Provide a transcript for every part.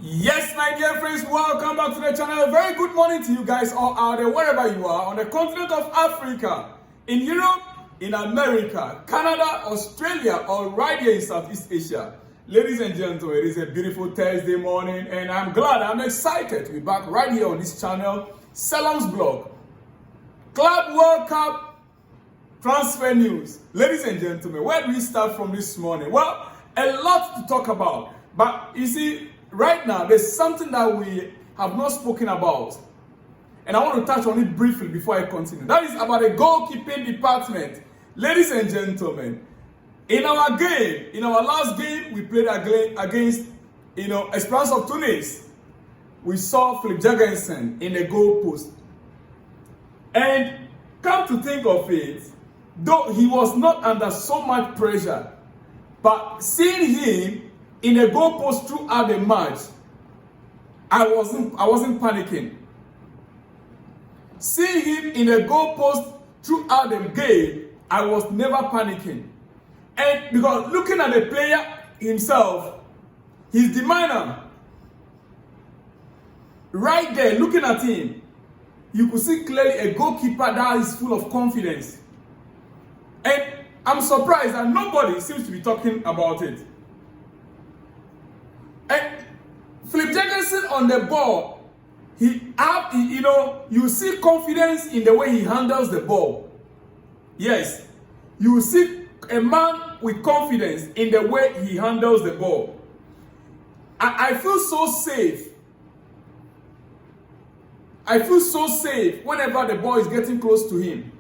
Yes, my dear friends, welcome back to the channel. A very good morning to you guys all out there, wherever you are, on the continent of Africa, in Europe, in America, Canada, Australia, or right here in Southeast Asia. Ladies and gentlemen, it is a beautiful Thursday morning, and I'm excited to be back right here on this channel, Salam's Blog. Club World Cup transfer news. Ladies and gentlemen, where do we start from this morning? Well, a lot to talk about, but you see, right now, there's something that we have not spoken about. And I want to touch on it briefly before I continue. That is about the goalkeeping department. Ladies and gentlemen, in our last game, we played against, Esperance of Tunis. We saw Philip Jurgensen in the goal post. And come to think of it, though he was not under so much pressure, but seeing him in a goalpost throughout the match, I wasn't panicking. Seeing him in a goalpost throughout the game, I was never panicking. And because looking at the player himself, his demeanor, right there, looking at him, you could see clearly a goalkeeper that is full of confidence. And I'm surprised that nobody seems to be talking about it. And Philip Jurgensen on the ball, you see confidence in the way he handles the ball. Yes, you see a man with confidence in the way he handles the ball. I feel so safe. I feel so safe whenever the ball is getting close to him.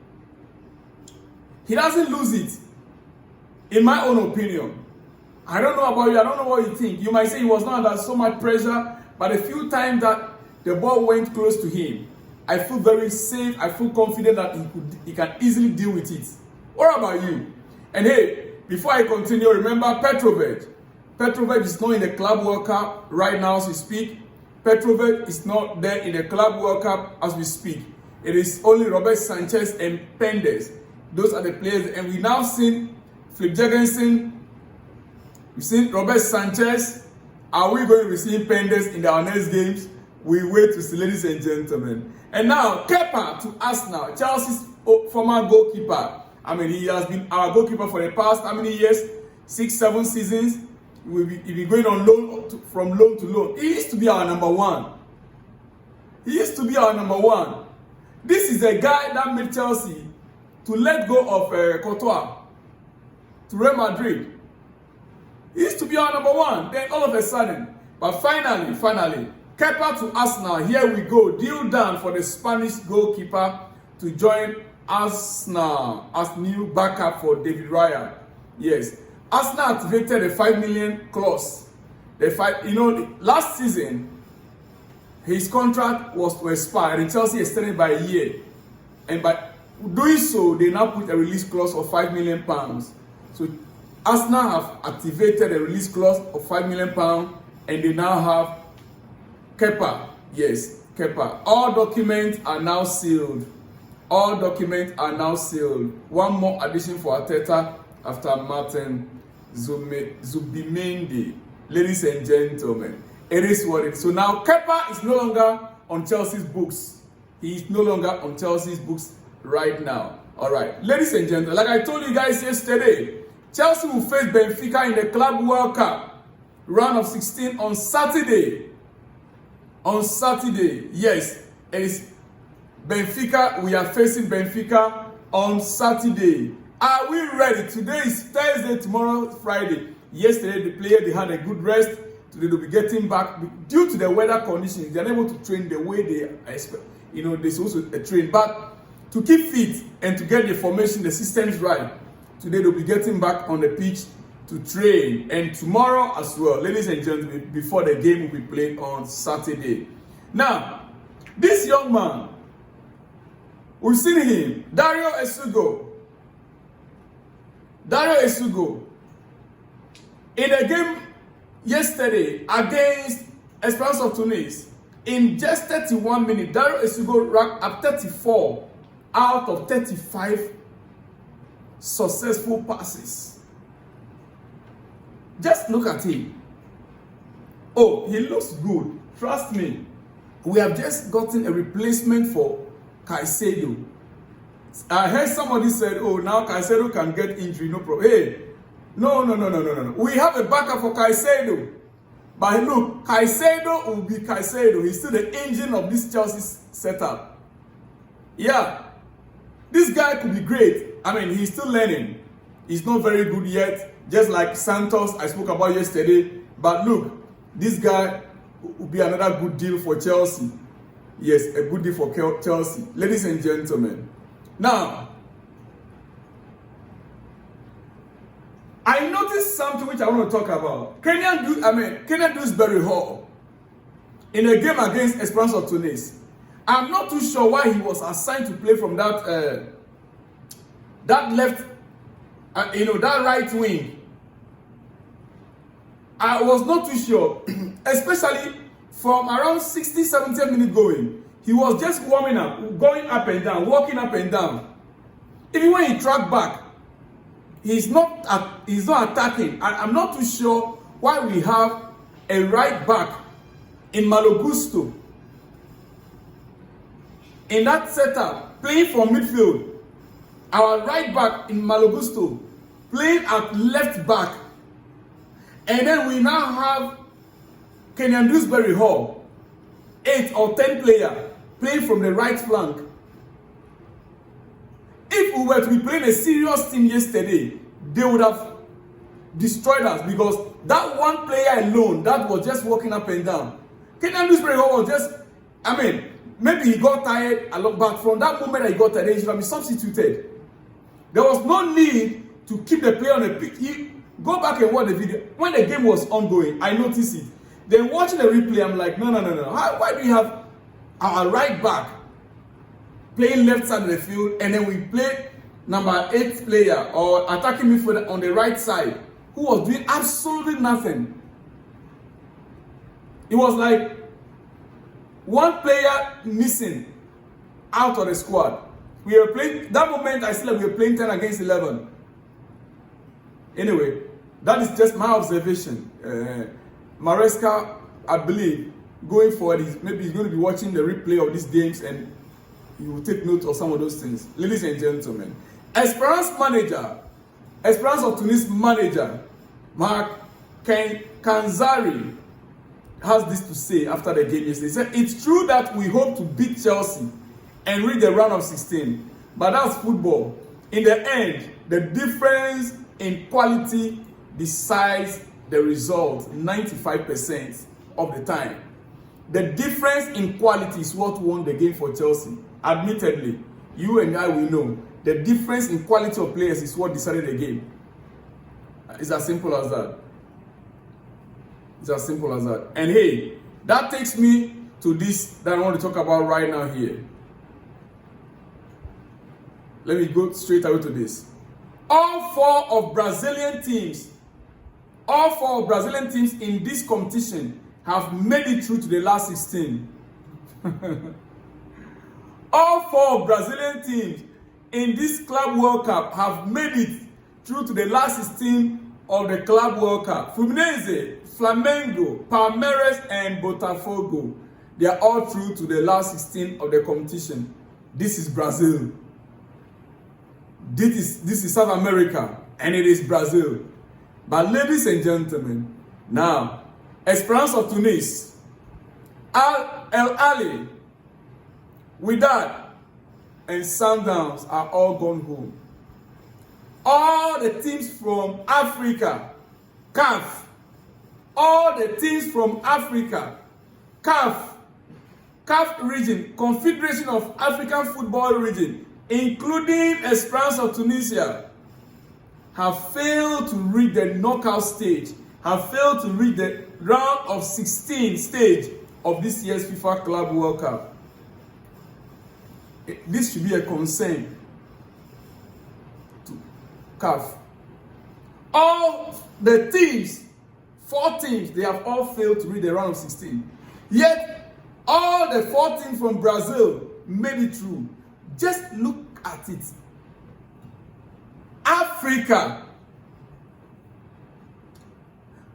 He doesn't lose it, in my own opinion. I don't know about you. I don't know what you think. You might say he was not under so much pressure, but a few times that the ball went close to him, I feel very safe. I feel confident that he can easily deal with it. What about you? And hey, before I continue, remember Petrovic. Petrovic is not in the Club World Cup right now as we speak. Petrovic is not there in the Club World Cup as we speak. It is only Robert Sanchez and Pendes. Those are the players. And we now seen Philip Jurgensen. We've seen Robert Sanchez. Are we going to receive Pendes in our next games? We wait to see, ladies and gentlemen. And now, Kepa to Arsenal, Chelsea's former goalkeeper. He has been our goalkeeper for the past, how many years? 6-7 seasons. He'll be going on loan from loan to loan. He used to be our number one. This is a guy that made Chelsea to let go of Courtois to Real Madrid. He used to be our number one. Then all of a sudden, but finally, Kepa to Arsenal. Here we go. Deal done for the Spanish goalkeeper to join Arsenal as new backup for David Raya. Yes, Arsenal activated a 5 million clause. Last season, his contract was to expire and Chelsea extended by a year. And by doing so, they now put a release clause of £5 million. So Arsenal have activated a release clause of £5 million, and they now have Kepa. Yes, Kepa. All documents are now sealed. One more addition for Arteta after Martin Zubimendi. Ladies and gentlemen, it is what it is. So now Kepa is no longer on Chelsea's books. He is no longer on Chelsea's books right now. All right, ladies and gentlemen, like I told you guys yesterday, Chelsea will face Benfica in the Club World Cup round of 16 on Saturday. Yes, it is Benfica. We are facing Benfica on Saturday. Are we ready? Today is Thursday, tomorrow Friday. Yesterday, they had a good rest. Today, they'll be getting back. Due to the weather conditions, they're unable to train the way they expect. They're supposed to train. But to keep fit and to get the formation, the systems right, today they'll be getting back on the pitch to train. And tomorrow as well, ladies and gentlemen, before the game will be played on Saturday. Now, this young man, we've seen him, Dario Esugo. In a game yesterday against Esperance of Tunis, in just 31 minutes, Dario Esugo racked up 34 out of 35 successful passes. Just look at him. Oh, he looks good. Trust me. We have just gotten a replacement for Caicedo. I heard somebody said, oh, now Caicedo can get injury, no problem. Hey, no. We have a backup for Caicedo. But look, Caicedo will be Caicedo. He's still the engine of this Chelsea setup. Yeah, this guy could be great. I mean, he's still learning. He's not very good yet, just like Santos I spoke about yesterday. But look, this guy will be another good deal for Chelsea. Yes, a good deal for Chelsea. Ladies and gentlemen. Now, I noticed something which I want to talk about. Kenyan Dembele Hall in a game against Esperance of Tunis. I'm not too sure why he was assigned to play from that left, that right wing. I was not too sure, especially from around 60, 70 minutes going. He was just warming up, going up and down, walking up and down. Even when he tracked back, he's not attacking. I'm not too sure why we have a right back in Malo Gusto in that setup, playing from midfield. Our right back in Malo Gusto playing at left back. And then we now have Kenyan Dembele Hall, 8 or 10 player playing from the right flank. If we were to be playing a serious team yesterday, they would have destroyed us, because that one player alone that was just walking up and down. Kenyan Dembele Hall was just, maybe he got tired a lot, but from that moment that he got tired, he should have been substituted. There was no need to keep the player on the pitch. Go back and watch the video. When the game was ongoing, I noticed it. Then watching the replay, I'm like, no. Why do we have our right back playing left side of the field, and then we play number 8 player or attacking midfielder on the right side, who was doing absolutely nothing? It was like one player missing out of the squad. We were playing, that moment I said we were playing 10 against 11. Anyway, that is just my observation. Maresca, I believe, going forward, maybe he's going to be watching the replay of these games and he will take note of some of those things. Ladies and gentlemen, Esperance of Tunis manager, Mark Kanzari, has this to say after the game yesterday. He said, it's true that we hope to beat Chelsea and reach the round of 16, but that's football. In the end, the difference in quality decides the result 95% of the time. The difference in quality is what won the game for Chelsea. Admittedly, you and I will know the difference in quality of players is what decided the game. It's as simple as that. It's as simple as that. And hey, that takes me to this that I want to talk about right now here. Let me go straight away to this. All four Brazilian teams in this competition have made it through to the last 16. All 4 Brazilian teams in this Club World Cup have made it through to the last 16 of the Club World Cup. Fluminense, Flamengo, Palmeiras, and Botafogo. They are all through to the last 16 of the competition. This is Brazil. This is South America, and it is Brazil. But ladies and gentlemen, now, Esperance of Tunis, El Ali, Wydad, and Sundowns are all gone home. All the teams from Africa, CAF, CAF region, Confederation of African Football region, including Esperance of Tunisia, have failed to reach the knockout stage, have failed to reach the round of 16 stage of this year's FIFA Club World Cup. This should be a concern to CAF. All the teams, 4 teams, they have all failed to reach the round of 16. Yet, all the 4 teams from Brazil made it through. Just look at it. Africa,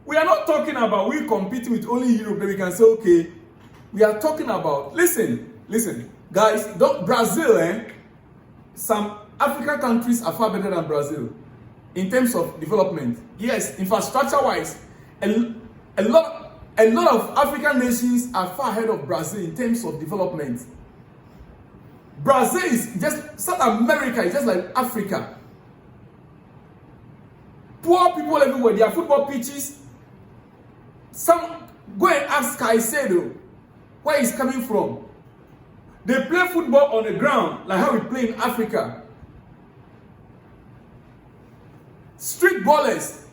We are not talking about we competing with only Europe that we can say, okay, we are talking about, listen, guys, Brazil, some African countries are far better than Brazil in terms of development. Yes, infrastructure-wise, a lot of African nations are far ahead of Brazil in terms of development. Brazil is just, South America is just like Africa. Poor people everywhere, their football pitches. Go and ask Caicedo where he's coming from. They play football on the ground like how we play in Africa. Street ballers.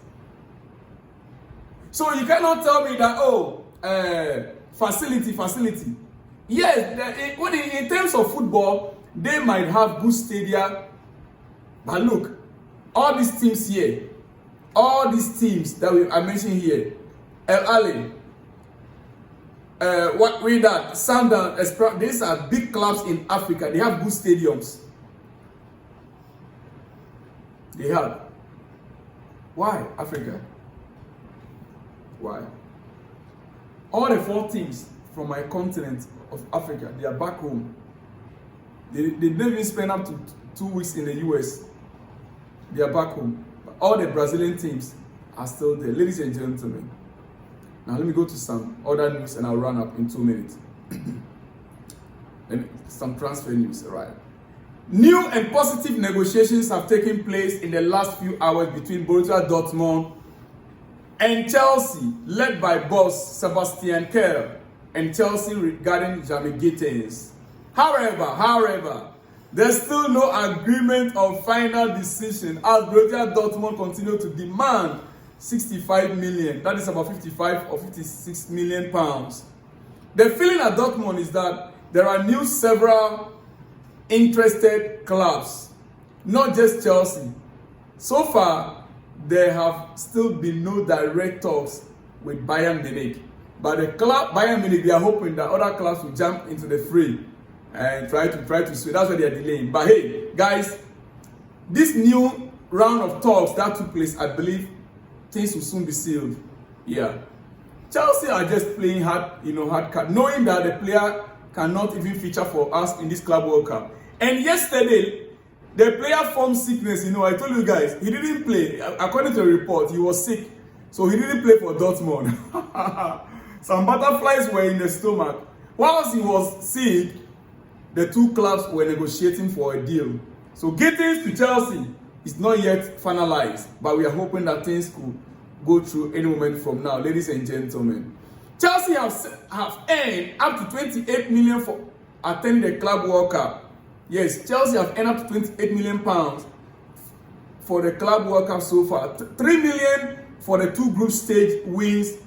So you cannot tell me that, facility. Yes, in terms of football, they might have good stadia. But look, all these teams here, all these teams that I mentioned here, El Ali, Sundown, these are big clubs in Africa. They have good stadiums. They have. Why Africa? Why? All the 4 teams from my continent of Africa, they are back home. They didn't even spend up to 2 weeks in the US. They are back home. But all the Brazilian teams are still there. Ladies and gentlemen, now let me go to some other news and I'll run up in 2 minutes. Some transfer news, right? New and positive negotiations have taken place in the last few hours between Borussia Dortmund and Chelsea, led by boss Sebastian Kerr and Chelsea regarding Jamie Gittens. However, there's still no agreement or final decision as Borussia Dortmund continue to demand 65 million. That is about 55 or 56 million pounds. The feeling at Dortmund is that there are several interested clubs, not just Chelsea. So far, there have still been no direct talks with Bayern Munich. But the club Bayern Munich, they are hoping that other clubs will jump into the fray and try to swing. That's why they are delaying. But hey, guys, this new round of talks that took place, I believe things will soon be sealed. Yeah. Chelsea are just playing hard card, knowing that the player cannot even feature for us in this Club World Cup. And yesterday, the player formed sickness. I told you guys, he didn't play. According to the report, he was sick. So he didn't play for Dortmund. Some butterflies were in the stomach. Whilst he was sick, the 2 clubs were negotiating for a deal. So Gittens to Chelsea is not yet finalized, but we are hoping that things could go through any moment from now. Ladies and gentlemen, Chelsea have earned up to 28 million for attending the Club World Cup. Yes, Chelsea have earned up to 28 million pounds for the Club World Cup so far. 3 million for the 2 group stage wins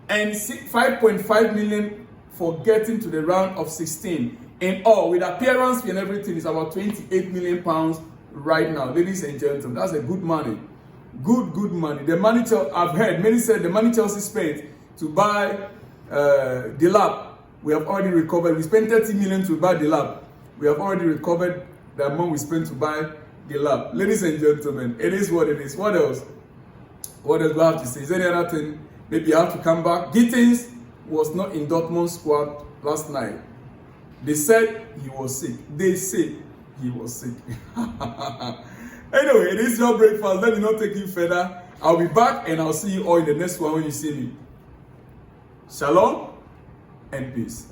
and 5.5 million for getting to the round of 16. In all, with appearance and everything, it's about 28 million pounds right now. Ladies and gentlemen, that's a good money. Good money. The money I've heard, many said the money Chelsea spent to buy Delap, we have already recovered. We spent 30 million to buy Delap. We have already recovered the amount we spent to buy Delap. Ladies and gentlemen, it is what it is. What else? What else do I have to say? Is there any other thing? Maybe I have to come back. Gittens was not in Dortmund's squad last night. They said he was sick. They say he was sick. Anyway, it is your breakfast. Let me not take you further. I'll be back and I'll see you all in the next one when you see me. Shalom and peace.